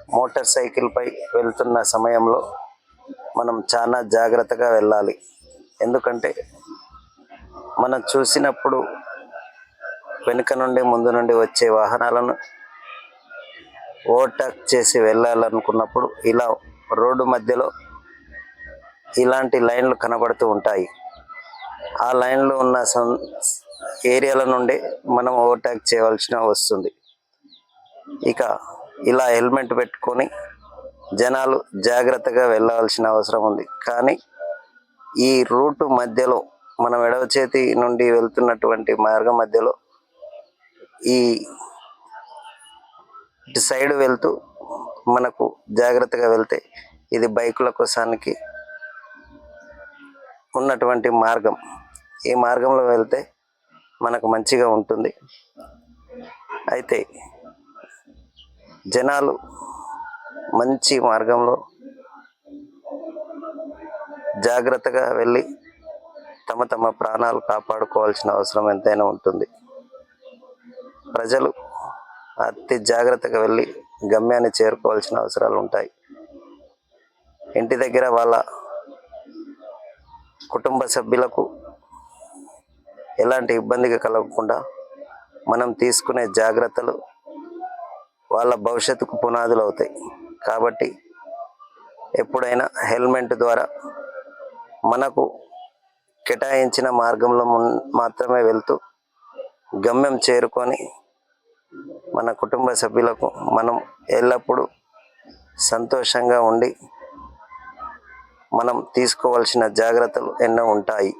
Motor సైకిల్పై వెళ్తున్న సమయంలో మనం చాలా జాగ్రత్తగా వెళ్ళాలి. ఎందుకంటే మనం చూసినప్పుడు వెనుక నుండి ముందు నుండి వచ్చే వాహనాలను ఓవర్టేక్ చేసి వెళ్ళాలనుకున్నప్పుడు ఇలా రోడ్డు మధ్యలో ఇలాంటి లైన్లు కనబడుతూ ఉంటాయి. ఆ లైన్లో ఉన్న ఏరియాల నుండి మనం ఓవర్టేక్ చేయవలసిన వస్తుంది. ఇక ఇలా హెల్మెట్ పెట్టుకొని జనాలు జాగ్రత్తగా వెళ్ళవలసిన అవసరం ఉంది. కానీ ఈ రూటు మధ్యలో మనం ఎడవ చేతి నుండి వెళ్తున్నటువంటి మార్గం మధ్యలో ఈ ఇటు సైడ్ వెళ్తూ మనకు జాగ్రత్తగా వెళ్తే ఇది బైకుల కోసానికి ఉన్నటువంటి మార్గం. ఈ మార్గంలో వెళ్తే మనకు మంచిగా ఉంటుంది. అయితే జనాలు మంచి మార్గంలో జాగ్రత్తగా వెళ్ళి తమ ప్రాణాలు కాపాడుకోవాల్సిన అవసరం ఎంతైనా ఉంటుంది. ప్రజలు అతి జాగ్రత్తగా వెళ్ళి గమ్యాన్ని చేరుకోవాల్సిన అవసరాలు ఉంటాయి. ఇంటి దగ్గర వాళ్ళ కుటుంబ సభ్యులకు ఎలాంటి ఇబ్బందిగా కలగకుండా మనం తీసుకునే జాగ్రత్తలు వాళ్ళ భవిష్యత్తుకు పునాదులు అవుతాయి. కాబట్టి ఎప్పుడైనా హెల్మెట్ ద్వారా మనకు కేటాయించిన మార్గంలో మాత్రమే వెళ్తూ గమ్యం చేరుకొని మన కుటుంబ సభ్యులకు మనం ఎల్లప్పుడూ సంతోషంగా ఉండి మనం తీసుకోవాల్సిన జాగ్రత్తలు ఎన్నో ఉంటాయి.